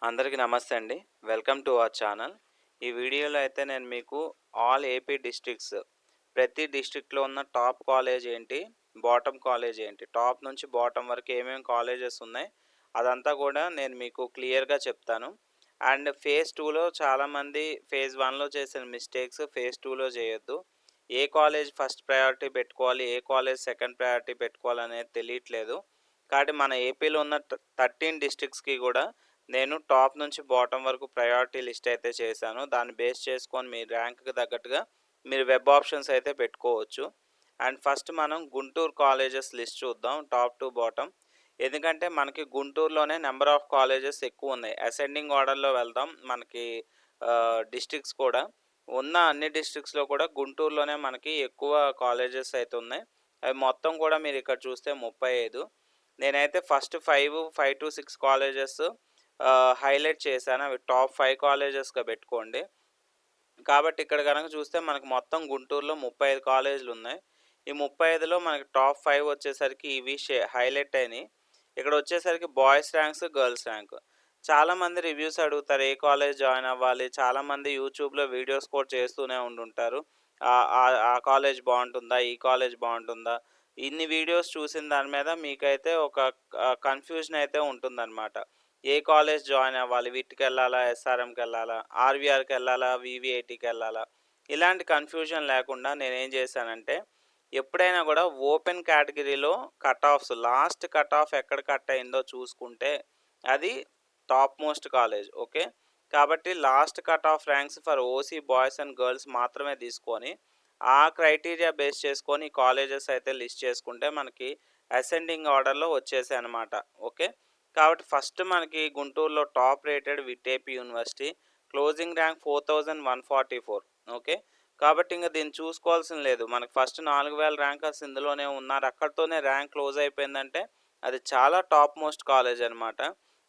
అందరికీ నమస్తే అండి. Welcome to our channel. ఈ వీడియోలో అయితే నేను మీకు ఆల్ ఏపీ డిస్ట్రిక్ట్స్, ప్రతి డిస్ట్రిక్ట్‌లో ఉన్న టాప్ కాలేజ్ ఏంటి, బాటమ్ కాలేజ్ ఏంటి, టాప్ నుంచి బాటమ్ వరకు ఏమేమి కాలేజెస్ ఉన్నాయి, అదంతా కూడా నేను మీకు క్లియర్‌గా చెప్తాను. అండ్ ఫేజ్ 2లో చాలామంది ఫేజ్ 1లో చేసిన మిస్టేక్స్ ఫేజ్ 2లో చేయొద్దు. ఏ కాలేజ్ ఫస్ట్ ప్రయారిటీ పెట్టుకోవాలి, ఏ కాలేజ్ సెకండ్ ప్రయారిటీ పెట్టుకోవాలనేది తెలియట్లేదు. కాబట్టి మన ఏపీలో ఉన్న 13 డిస్ట్రిక్ట్స్‌కి కూడా నేను టాప్ నుంచి బాటమ్ వరకు ప్రయారిటీ లిస్ట్ అయితే చేశాను. దాన్ని బేస్ చేసుకొని మీ ర్యాంక్‌కి తగ్గట్టుగా మీరు వెబ్ ఆప్షన్స్ అయితే పెట్టుకోవచ్చు. అండ్ ఫస్ట్ మనం గుంటూరు కాలేజెస్ లిస్ట్ చూద్దాం టాప్ టు బాటమ్. ఎందుకంటే మనకి గుంటూరులోనే నెంబర్ ఆఫ్ కాలేజెస్ ఎక్కువున్నాయి. అసెండింగ్ ఆర్డర్‌లో వెళ్దాం. మనకి డిస్ట్రిక్ట్స్ కూడా ఉన్న అన్ని డిస్ట్రిక్ట్స్‌లో కూడా గుంటూరులోనే మనకి ఎక్కువ కాలేజెస్ అయితే ఉన్నాయి. అవి మొత్తం కూడా మీరు ఇక్కడ చూస్తే 35. నేనైతే ఫస్ట్ 5-6 కాలేజెస్ హైలైట్ చేశాను. అవి టాప్ 5 కాలేజెస్‌గా పెట్టుకోండి. కాబట్టి ఇక్కడ గనక చూస్తే మనకు మొత్తం గుంటూరులో 35 కాలేజీలున్నాయి. ఈ 35లో మనకి టాప్ 5 వచ్చేసరికి ఇవి హైలైట్ అయినాయి. ఇక్కడ వచ్చేసరికి బాయ్స్ ర్యాంక్స్, గర్ల్స్ ర్యాంక్. చాలామంది రివ్యూస్ అడుగుతారు. ఏ కాలేజ్ జాయిన్ అవ్వాలి? చాలామంది యూట్యూబ్‌లో వీడియోస్ కూడా చేస్తూనే ఉండుంటారు. ఆ కాలేజ్ బాగుంటుందా? ఈ కాలేజ్ బాగుంటుందా? ఇన్ని వీడియోస్ చూసిన దాని మీద మీకైతే ఒక కన్‌ఫ్యూజన్ అయితే ఉంటుందన్నమాట. ఏ కాలేజ్ జాయిన్ అవ్వాలి? వీటికెళ్ళాలా? ఎస్ఆర్ఎంకెళ్ళాలా? ఆర్‌వీఆర్‌కెళ్ళాలా? వీవీఐటీకెళ్ళాలా? ఇలాంటి కన్‌ఫ్యూజన్ లేకుండా నేనేం చేశానంటే, ఎప్పుడైనా కూడా ఓపెన్ కేటగిరీలో cut offs last cut of ఎక్కడ కట్ అయిందో చూసుకుంటే అది టాప్ మోస్ట్ కాలేజ్. ఓకే. కాబట్టి last cut off ranks for OC boys and girls మాత్రమే తీసుకొని ఆ క్రైటీరియా బేస్ చేసుకొని కాలేజెస్ అయితే లిస్ట్ చేసుకుంటే మనకి అసెండింగ్ ఆర్డర్లో వచ్చేసాయి అనమాట. ఓకే. కాబట్టి ఫస్ట్ మనకి గుంటూరులో టాప్ రేటెడ్ విటేపీ యూనివర్సిటీ, క్లోజింగ్ ర్యాంక్ 4144. ఓకే. కాబట్టి ఇంకా దీన్ని చూసుకోవాల్సిన లేదు. మనకి ఫస్ట్ 4000 ర్యాంకర్స్ ఇందులోనే ఉన్నారు. అక్కడితోనే ర్యాంక్ క్లోజ్ అయిపోయిందంటే అది చాలా టాప్ మోస్ట్ కాలేజ్ అనమాట.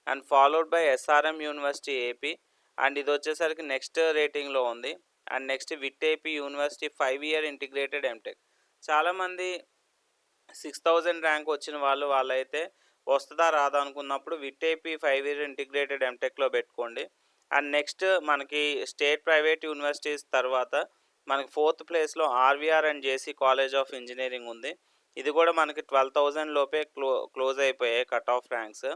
And followed by SRM university AP. And ఇది వచ్చేసరికి నెక్స్ట్ రేటింగ్లో ఉంది. And next VIT AP university 5-year integrated MTech. చాలామంది 6000 ర్యాంక్ వచ్చిన వాళ్ళైతే వస్తుందా రాదా అనుకున్నప్పుడు విట్ ఏపీ 5-year ఇంటిగ్రేటెడ్ ఎంటెక్లో పెట్టుకోండి. అండ్ నెక్స్ట్ మనకి స్టేట్ ప్రైవేట్ యూనివర్సిటీస్ తర్వాత మనకి ఫోర్త్ ప్లేస్లో RVR and JC college of engineering ఉంది. ఇది కూడా మనకి 12,000 లోపే క్లోజ్ అయిపోయాయి cut off ranks.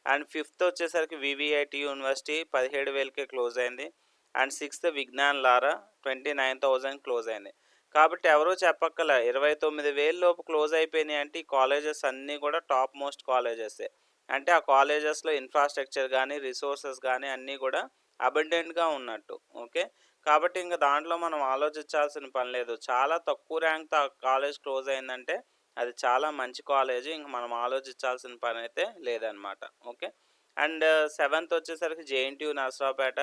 And fifth వచ్చేసరికి వివిఐటి యూనివర్సిటీ 17,000కే క్లోజ్ అయింది. And sixth Vignan Lara 29,000 close అయింది. కాబట్టి ఎవరూ చెప్పక్కల 29,000 లోపు క్లోజ్ అయిపోయినాయి అంటే ఈ కాలేజెస్ అన్నీ కూడా టాప్ మోస్ట్ కాలేజెసే. అంటే ఆ కాలేజెస్లో ఇన్ఫ్రాస్ట్రక్చర్ కానీ రిసోర్సెస్ కానీ అన్నీ కూడా అబండెంట్గా ఉన్నట్టు. ఓకే. కాబట్టి ఇంకా దాంట్లో మనం ఆలోచించాల్సిన పని లేదు. చాలా తక్కువ ర్యాంక్తో ఆ కాలేజ్ క్లోజ్ అయిందంటే అది చాలా మంచి కాలేజీ. ఇంక మనం ఆలోచించాల్సిన పని అయితే లేదనమాట. ఓకే. అండ్ సెవెంత్ వచ్చేసరికి జేఎన్టీయూ నర్సరావుపేట.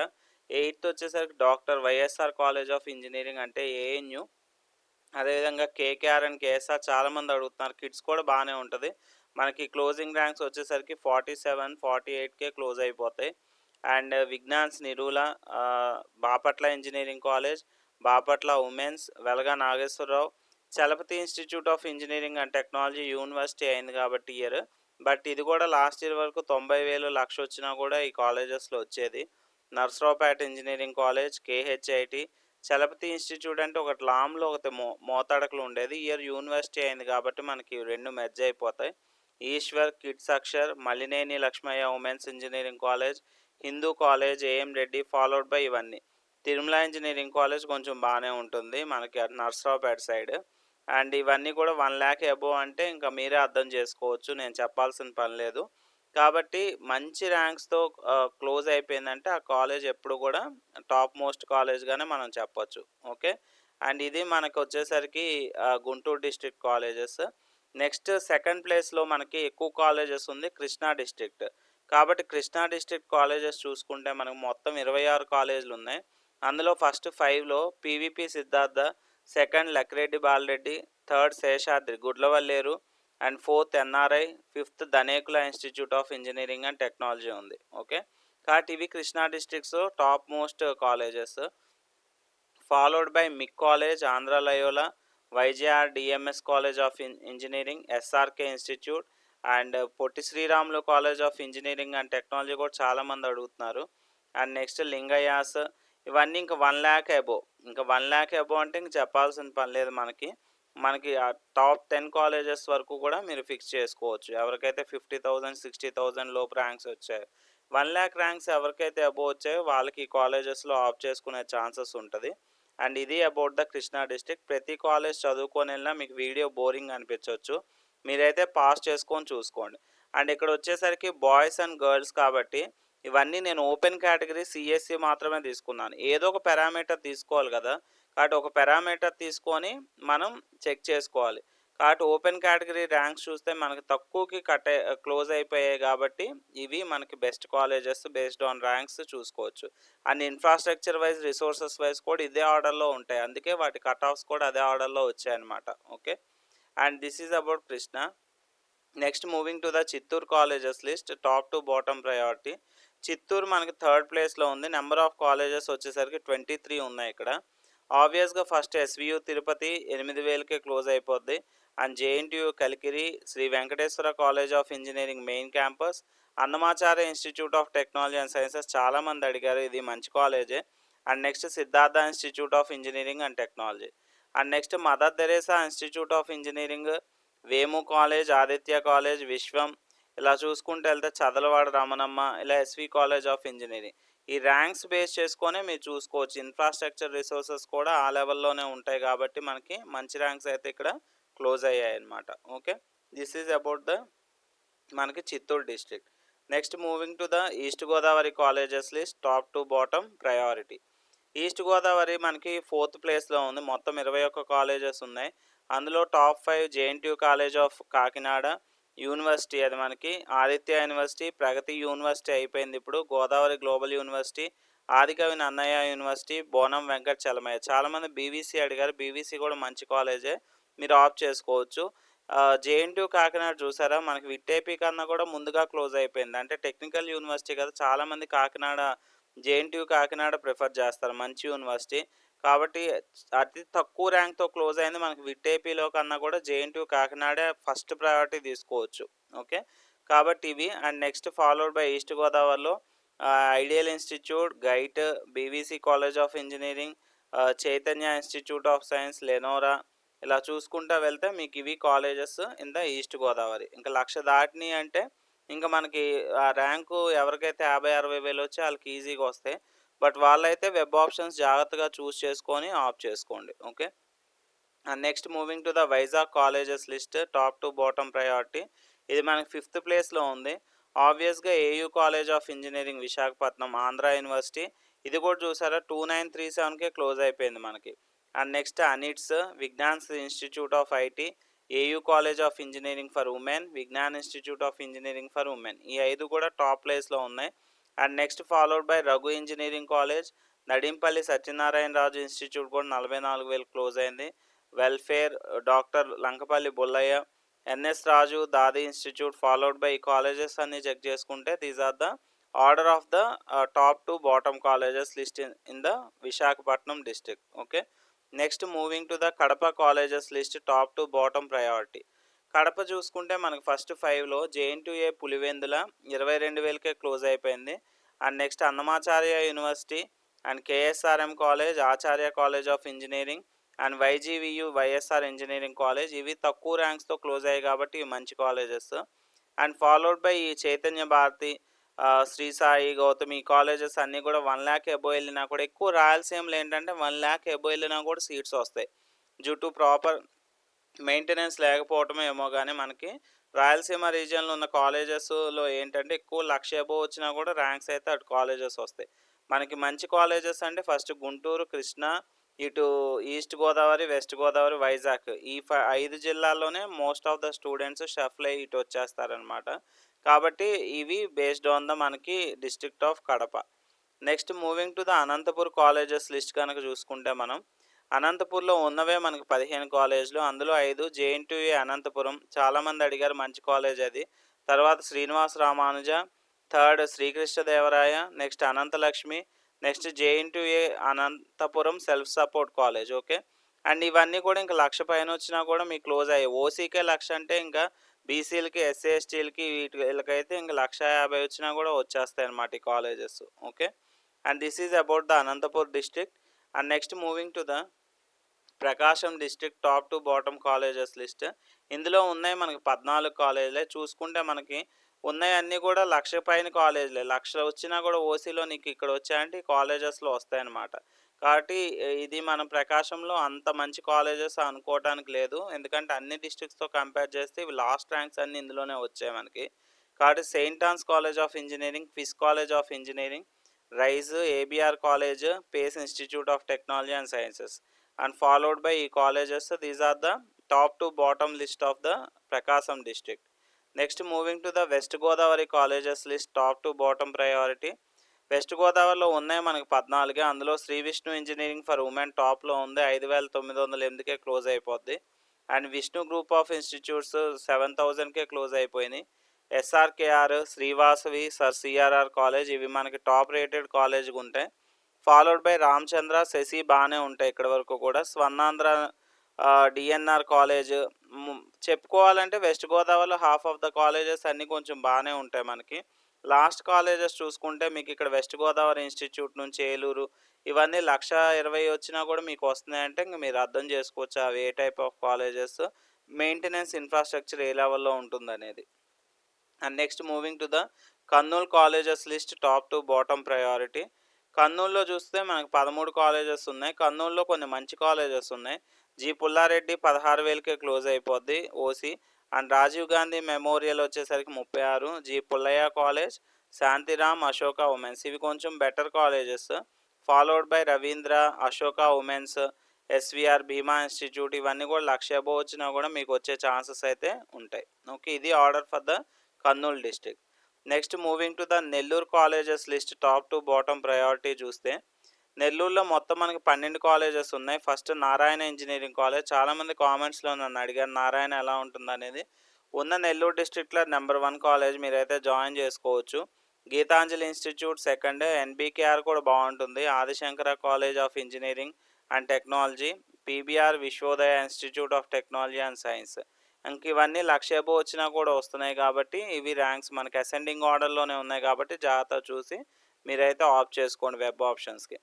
ఎయిత్ వచ్చేసరికి doctor YSR college of engineering అంటే ఏఎన్యు. అదేవిధంగా కేకేఆర్ అండ్ కేఎస్ఆర్ చాలామంది అడుగుతున్నారు. కిడ్స్ కూడా బాగానే ఉంటుంది. మనకి క్లోజింగ్ ర్యాంక్స్ వచ్చేసరికి 47-48కే క్లోజ్ అయిపోతాయి. And Vignan's Nirula, Bapatla engineering college, Bapatla women's, Velaga Nageswara Rao, Chalapathi institute of engineering and technology university అయింది కాబట్టి ఇయర్. బట్ ఇది కూడా లాస్ట్ ఇయర్ వరకు 90,000 లక్ష వచ్చినా కూడా ఈ కాలేజెస్లో వచ్చేది. Narasaraopet engineering college, కేహెచ్ఐటి, Chalapathi institute అంటే ఒకటి లామ్లో ఒకటి మోతాడకలు ఉండేది. ఇయర్ యూనివర్సిటీ అయింది కాబట్టి మనకి రెండు మెర్జ్ అయిపోతాయి. Eshwar, KITS Akshar, Malineni Lakshmaiah women's engineering college, Hindu college, AM Reddy followed by ఇవన్నీ. తిరుమల ఇంజనీరింగ్ కాలేజ్ కొంచెం బాగానే ఉంటుంది మనకి నర్సరావుపేట సైడ్. అండ్ ఇవన్నీ కూడా 1,00,000 అబోవ్ అంటే ఇంకా మీరే అర్థం చేసుకోవచ్చు. నేను చెప్పాల్సిన పని లేదు. కాబట్టి మంచి ర్యాంక్స్తో క్లోజ్ అయిపోయిందంటే ఆ కాలేజ్ ఎప్పుడు కూడా టాప్ మోస్ట్ కాలేజ్గానే మనం చెప్పొచ్చు. ఓకే. అండ్ ఇది మనకు వచ్చేసరికి Guntur district colleges. Next second ప్లేస్లో మనకి ఎక్కువ కాలేజెస్ ఉంది కృష్ణా డిస్ట్రిక్ట్. కాబట్టి కృష్ణా డిస్ట్రిక్ట్ కాలేజెస్ చూసుకుంటే మనకు మొత్తం 26 కాలేజీలు ఉన్నాయి. అందులో ఫస్ట్ 5లో PVP Siddhartha, second Lakireddy Balireddy, third Seshadri Gudlavalleru, and fourth NRI, fifth Dhanekula institute of engineering and technology ఉంది. ఓకే. కాబట్టి ఇవి Krishna districts top most colleges. Followed by MIC college, Andhra Loyola, YJR DMS college of engineering, SRK institute, and Potti Sriramulu college of engineering and technology కూడా చాలామంది అడుగుతున్నారు. And next Lingayas, ఇవన్నీ ఇంకా 1,00,000 above. ఇంకా 1,00,000 above అంటే ఇంక చెప్పాల్సిన పని లేదు మనకి. మనకి ఆ టాప్ 10 కాలేజెస్ వరకు కూడా మీరు ఫిక్స్ చేసుకోవచ్చు. ఎవరికైతే 50,000, 60,000 లోపు ర్యాంక్స్ వచ్చాయో. 1,00,000 ర్యాంక్స్ ఎవరికైతే అబోవ్ వచ్చాయో వాళ్ళకి ఈ కాలేజెస్‌లో ఆప్ట్ చేసుకునే ఛాన్సెస్ ఉంటది. అండ్ ఇది అబౌట్ ద కృష్ణా డిస్ట్రిక్ట్. ప్రతి కాలేజ్ చదువుకొనెళ్ళినా మీకు వీడియో బోరింగ్ అనిపించొచ్చు. మీరైతే పాజ్ చేసుకొని చూసుకోండి. అండ్ ఇక్కడొచ్చేసరికి బాయ్స్ అండ్ గర్ల్స్ కాబట్టి ఇవన్నీ నేను ఓపెన్ కేటగిరీ సీఎస్‌సి మాత్రమే తీసుకున్నాను. ఏదో ఒక పారామీటర్ తీసుకోవాలి గదా! కాబట్టి ఒక పారామీటర్ తీసుకొని మనం చెక్ చేసుకోవాలి. కాబట్టి ఓపెన్ కేటగిరీ ర్యాంక్స్ చూస్తే మనకు తక్కువకి క్లోజ్ అయిపోయాయి గాబట్టి ఇవి మనకి best colleges based on ranks చూసుకోవచ్చు. And infrastructure wise, resources wise కూడా ఇదే ఆర్డర్‌లో ఉంటాయి. అందుకే వాటి కట్ ఆఫ్స్ కూడా అదే ఆర్డర్‌లో వచ్చాయన్నమాట. Okay. And this is about Krishna. Next moving to the Chittoor colleges list top to bottom priority. Chittoor మనకి థర్డ్ ప్లేస్లో ఉంది. నెంబర్ ఆఫ్ కాలేజెస్ వచ్చేసరికి 23 ఉన్నాయి ఇక్కడ. ఆబ్వియస్గా ఫస్ట్ ఎస్వియు తిరుపతి 8,000కే క్లోజ్ అయిపోద్ది. And JNTU Kalikiri, Shri Venkateswara college of engineering main campus, Annamacharya institute of technology and sciences చాలామంది అడిగారు, ఇది మంచి కాలేజే. And next Siddhartha institute of engineering and technology. And next mother Teresa institute of engineering, Vemu college, Aditya college, Vishwam, ఇలా చూసుకుంటూ వెళ్తే చదలవాడ రమణమ్మ, ఇలా ఎస్వి కాలేజ్ ఆఫ్ ఇంజనీరింగ్. ఈ ర్యాంక్స్ బేస్ చేసుకొనే మీరు చూసుకోవచ్చు. ఇన్ఫ్రాస్ట్రక్చర్ రిసోర్సెస్ కూడా ఆ లెవెల్లోనే ఉంటాయి కాబట్టి మనకి మంచి ర్యాంక్స్ అయితే ఇక్కడ క్లోజ్ అయ్యాయి అన్నమాట. Okay. This is about the మనకి Chittoor district. Next moving to the east Godavari colleges list top to bottom priority. East Godavari మనకి ఫోర్త్ ప్లేస్లో ఉంది. మొత్తం 21 కాలేజెస్ ఉన్నాయి. అందులో top 5 JNTU college of Kakinada university, అది మనకి ఆదిత్య యూనివర్సిటీ, ప్రగతి యూనివర్సిటీ అయిపోయింది ఇప్పుడు, Godavari global university, Adikavi Nannaya university, Bonam Venkata Chalamayya. చాలామంది బీవీసీ అడిగారు. బీవీసీ కూడా మంచి కాలేజే, మీరు ఆప్ట్ చేసుకోవచ్చు. జేఎన్టీయూ కాకినాడ చూసారా, మనకి విట్టేపీ కన్నా కూడా ముందుగా క్లోజ్ అయిపోయింది. అంటే టెక్నికల్ యూనివర్సిటీ కదా, చాలామంది కాకినాడ జేఎన్టీయూ కాకినాడ ప్రిఫర్ చేస్తారు, మంచి యూనివర్సిటీ కాబట్టి. అతి తక్కువ ర్యాంక్తో క్లోజ్ అయింది మనకి విట్టేపీలో కన్నా కూడా జేఎన్టీయూ కాకినాడే ఫస్ట్ ప్రయారిటీ తీసుకోవచ్చు. ఓకే. కాబట్టి ఇవి. And next followed by east గోదావరిలో ఐడియల్ ఇన్స్టిట్యూట్, గైట్, BVC college of engineering, Chaitanya institute of science, Lenora, ఇలా చూసుకుంటూ వెళ్తే మీకు ఇవి colleges in the east Godavari. ఇంకా 1,00,000 దాటినాయి అంటే ఇంకా మనకి ఆ ర్యాంకు ఎవరికైతే 50,000-60,000 వచ్చి వాళ్ళకి ఈజీగా వస్తాయి. బట్ వాళ్ళైతే వెబ్ ఆప్షన్స్ జాగ్రత్తగా చూస్ చేసుకొని ఆప్ చేసుకోండి. Okay. And next moving to the Vizag colleges list top to bottom priority. ఇది మనకి ఫిఫ్త్ ప్లేస్లో ఉంది. ఆబ్వియస్గా AU college of engineering Visakhapatnam, Andhra university, ఇది కూడా చూసారా 2937కే క్లోజ్ అయిపోయింది మనకి. And next ANITS, Vignan's institute of IT, AU college of engineering for women, Vignan institute of engineering for women, ఈ 5 కూడా టాప్ ప్లేస్లో ఉన్నాయి. And next followed by Raghu engineering college, Nadimpalli Satyanarayana Raju institute కూడా 44,000 క్లోజ్ అయింది. Welfare, doctor Lankapalli Bullayya, NS Raju, Dadi institute followed by ఈ colleges అన్ని check చేసుకుంటే these are the order of the top to bottom colleges list in the Visakhapatnam district. Okay. Next moving to the Kadapa colleges list top to bottom priority. Kadapa చూసుకుంటే మనకు first 5లో JNTU Pulivendula 22,000కే close అయిపోయింది. And next Annamacharya university and KSRM college, Acharya college of engineering and వైజీవీయు YSR engineering college, ఇవి తక్కువ ర్యాంక్స్తో close అయ్యాయి కాబట్టి ఇవి మంచి కాలేజెస్. అండ్ ఫాలోడ్ బై ఈ చైతన్య భారతి, శ్రీ సాయి, గౌతమి, ఈ కాలేజెస్ అన్నీ కూడా 1,00,000 ఎబో వెళ్ళినా కూడా, ఎక్కువ రాయలసీమలో ఏంటంటే 1,00,000 ఎబో వెళ్ళినా కూడా సీట్స్ వస్తాయి డ్యూ టు ప్రాపర్ మెయింటెనెన్స్ లేకపోవటమే ఏమో కానీ మనకి రాయలసీమ రీజియన్లో ఉన్న కాలేజెస్లో ఏంటంటే ఎక్కువ 1,00,000 ఎబో వచ్చినా కూడా ర్యాంక్స్ అయితే అటు కాలేజెస్ వస్తాయి. మనకి మంచి కాలేజెస్ అంటే ఫస్ట్ గుంటూరు, కృష్ణా, ఇటు ఈస్ట్ గోదావరి, వెస్ట్ గోదావరి, వైజాగ్, ఈ 5 జిల్లాల్లోనే మోస్ట్ ఆఫ్ ద స్టూడెంట్స్ షఫ్ల్ అయ్యి ఇటు వచ్చేస్తారనమాట. కాబట్టి ఇవి బేస్డ్ ఆన్ ద మనకి district of Kadapa. Next moving to the Anantapur colleges list కనుక చూసుకుంటే మనం అనంతపూర్లో ఉన్నవే మనకి 15 కాలేజీలు, అందులో 5 జేఎన్టీయూ అనంతపురం, చాలామంది అడిగారు మంచి కాలేజ్ అది. తర్వాత Srinivasa Ramanuja, third Srikrishnadevaraya, next Ananthalakshmi, next JNTU Anantapur self support college. Okay. And ఇవన్నీ కూడా ఇంకా 1,00,000 పైన వచ్చినా కూడా మీకు క్లోజ్ అయ్యాయి. ఓసీకే 1,00,000 అంటే ఇంకా బీసీలకి, ఎస్సీ, ఎస్టీలకి వీళ్ళకైతే ఇంక 1,50,000 వచ్చినా కూడా వచ్చేస్తాయన్నమాట ఈ colleges. Okay. And this is about the Anantapur district. And next moving to the Prakasam district top to bottom colleges list. ఇందులో ఉన్నాయి మనకి 14 కాలేజీలే. చూసుకుంటే మనకి ఉన్నాయన్నీ కూడా 1,00,000 పైన కాలేజీలే. 1,00,000 వచ్చినా కూడా ఓసీలో నీకు ఇక్కడ వచ్చాయంటే ఈ కాలేజెస్‌లో వస్తాయన్నమాట. కాబట్టి ఇది మన ప్రకాశంలో అంత మంచి కాలేజెస్ అనుకోవటానికి లేదు. ఎందుకంటే అన్ని డిస్ట్రిక్ట్స్‌తో కంపేర్ చేస్తే ఇవి లాస్ట్ ర్యాంక్స్ అన్నీ ఇందులోనే వచ్చాయి మనకి. కాబట్టి saint Ann's college of engineering, QIS college of engineering, RISE, ABR college, PACE institute of technology and sciences and followed by e colleges. These are the top to bottom list of the Prakasam district. Next moving to the West Godavari colleges list top to bottom priority. West గోదావరిలో ఉన్నాయి మనకి 14. అందులో Shri Vishnu engineering for women టాప్లో ఉంది. 5,908కే close అయిపోద్ది. And Vishnu group of institutes 7,000కే close అయిపోయినాయి. SRKR, Srivasavi, sir CRR college ఇవి మనకి టాప్ రేటెడ్ కాలేజ్గా ఉంటాయి. ఫాలోడ్ బై రామచంద్ర, శశి బాగానే ఉంటాయి ఇక్కడ వరకు కూడా. Swarnandhra, DNR college. చెప్పుకోవాలంటే వెస్ట్ గోదావరిలో హాఫ్ ఆఫ్ ద కాలేజెస్ అన్నీ కొంచెం బాగానే ఉంటాయి మనకి. లాస్ట్ కాలేజెస్ చూసుకుంటే మీకు ఇక్కడ వెస్ట్ గోదావరి ఇన్స్టిట్యూట్ నుంచి ఏలూరు ఇవన్నీ 1,20,000 వచ్చినా కూడా మీకు వస్తున్నాయంటే ఇంక మీరు అర్థం చేసుకోవచ్చు అవి ఏ type of colleges, maintenance infrastructure ఏ లెవెల్లో ఉంటుందనేది. And next moving to the Kurnool colleges list top to bottom priority. కర్నూలులో చూస్తే మనకు 13 కాలేజెస్ ఉన్నాయి. కర్నూలులో కొన్ని మంచి కాలేజెస్ ఉన్నాయి. జి పుల్లారెడ్డి 16,000కే క్లోజ్ అయిపోద్ది OC. And Rajiv Gandhi memorial వచ్చేసరికి 36. G Pullaiah college, Shantiram, Ashoka women's ఇవి కొంచెం better colleges. Followed by Ravindra, Ashoka women's, SVR, Bheema institute ఇవన్నీ కూడా 1,00,000 అబోవ్ వచ్చినా కూడా మీకు వచ్చే ఛాన్సెస్ అయితే ఉంటాయి. ఓకే, ఇది order for the Kurnool district. Next moving to the Nellore colleges list top to bottom priority చూస్తే నెల్లూరులో మొత్తం మనకి 12 కాలేజెస్ ఉన్నాయి. First Narayana engineering college. చాలామంది కామెంట్స్లో నన్ను అడిగారు నారాయణ ఎలా ఉంటుంది అనేది. ఉన్న నెల్లూరు డిస్ట్రిక్ట్లో నెంబర్ 1 కాలేజ్, మీరైతే జాయిన్ చేసుకోవచ్చు. గీతాంజలి ఇన్స్టిట్యూట్ సెకండ్, ఎన్బికేఆర్ కూడా బాగుంటుంది. Adi Shankara college of engineering and technology, PBR, Vishwodaya institute of technology and science. ఇంక ఇవన్నీ 1,00,000 అబోవ్ వచ్చినా కూడా వస్తున్నాయి కాబట్టి ఇవి ర్యాంక్స్ మనకి అసెండింగ్ ఆర్డర్లోనే ఉన్నాయి కాబట్టి జాగ్రత్త చూసి మీరైతే ఆప్ట్ చేసుకోండి వెబ్ ఆప్షన్స్కి.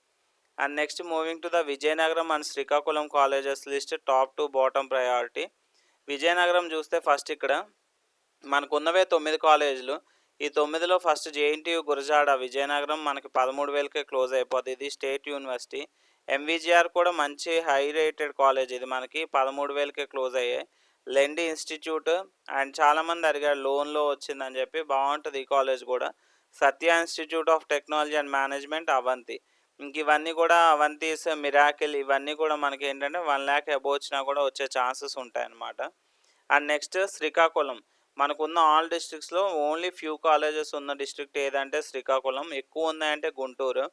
And next moving to the Vizianagaram and Srikakulam colleges list top to bottom priority. Vizianagaram చూస్తే ఫస్ట్ ఇక్కడ మనకు ఉన్నవే 9 కాలేజీలు. ఈ 9లో ఫస్ట్ జేఎన్టీయు గురజాడ విజయనగరం మనకి 13,000కే క్లోజ్ అయిపోద్ది. ఇది స్టేట్ యూనివర్సిటీ. ఎంవిజిఆర్ కూడా మంచి హై రేటెడ్ కాలేజ్, ఇది మనకి 13,000కే క్లోజ్ అయ్యాయి. లెండి ఇన్స్టిట్యూట్ అండ్ చాలామంది అడిగారు లోన్లో వచ్చిందని చెప్పి, బాగుంటుంది ఈ కాలేజ్ కూడా. Satya institute of technology and management, Avanti. ఇంక ఇవన్నీ కూడా అవంతీస్, మిరాకిల్ ఇవన్నీ కూడా మనకి ఏంటంటే 1,00,000 అబోవ్ వచ్చినా కూడా వచ్చే ఛాన్సెస్ ఉంటాయన్నమాట. And next Srikakulam. మనకున్న ఆల్ డిస్ట్రిక్ట్స్లో ఓన్లీ ఫ్యూ కాలేజెస్ ఉన్న డిస్ట్రిక్ట్ ఏదంటే శ్రీకాకుళం. ఎక్కువ ఉన్నాయంటే గుంటూరు.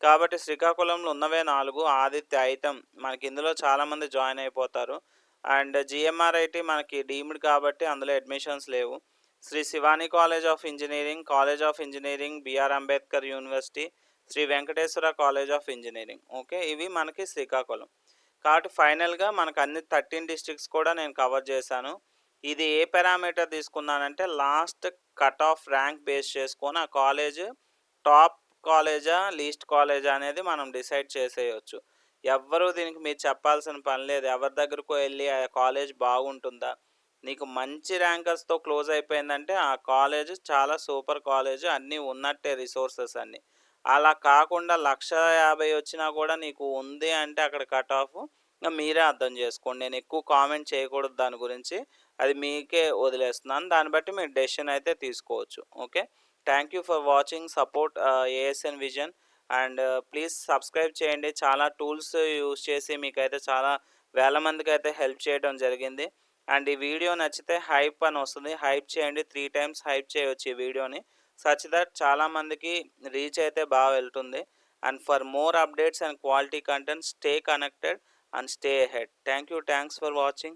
కాబట్టి శ్రీకాకుళంలో ఉన్నవే 4. ఆదిత్య, ఐటమ్ మనకి ఇందులో చాలామంది జాయిన్ అయిపోతారు. అండ్ జిఎంఆర్ఐటి మనకి డీమ్డ్ కాబట్టి అందులో అడ్మిషన్స్ లేవు. Sri Sivani college of engineering, college of engineering, BR Ambedkar university, Sri Venkateswara college of engineering. Okay, ఇవి మనకి శ్రీకాకుళం. కాబట్టి ఫైనల్గా మనకు అన్ని 13 డిస్ట్రిక్ట్స్ కూడా నేను కవర్ చేశాను. ఇది ఏ పారామీటర్ తీసుకున్నానంటే last cut off rank base చేసుకొని ఆ కాలేజ్ టాప్ కాలేజా లీస్ట్ కాలేజా అనేది మనం డిసైడ్ చేసేయచ్చు. ఎవ్వరూ దీనికి మీరు చెప్పాల్సిన పని లేదు. ఎవరి దగ్గరకు వెళ్ళి ఆ కాలేజ్ బాగుంటుందా, నీకు మంచి ర్యాంకర్స్తో క్లోజ్ అయిపోయిందంటే ఆ కాలేజ్ చాలా సూపర్ కాలేజ్, అన్నీ ఉన్నట్టే రిసోర్సెస్ అన్నీ. అలా కాకుండా 1,50,000 వచ్చినా కూడా నీకు ఉంది అంటే అక్కడ కట్ ఆఫ్ ఇంకా మీరే అర్థం చేసుకోండి. నేను ఎక్కువ కామెంట్ చేయకూడదు దాని గురించి, అది మీకే వదిలేస్తున్నాను. దాన్ని బట్టి మీరు డెసిషన్ అయితే తీసుకోవచ్చు. Okay, thank you for watching. Support ASN vision and please subscribe చేయండి. చాలా టూల్స్ యూస్ చేసి మీకైతే చాలా వేల మందికి అయితే హెల్ప్ చేయడం జరిగింది. అండ్ ఈ వీడియో నచ్చితే హైప్ అని వస్తుంది, హైప్ చేయండి. 3 టైమ్స్ హైప్ చేయవచ్చు ఈ వీడియోని, సచ్ దట్ చాలామందికి రీచ్ అయితే బాగా వెళ్తుంది. And for more updates and quality content stay connected and stay ahead. Thank you. Thanks for watching.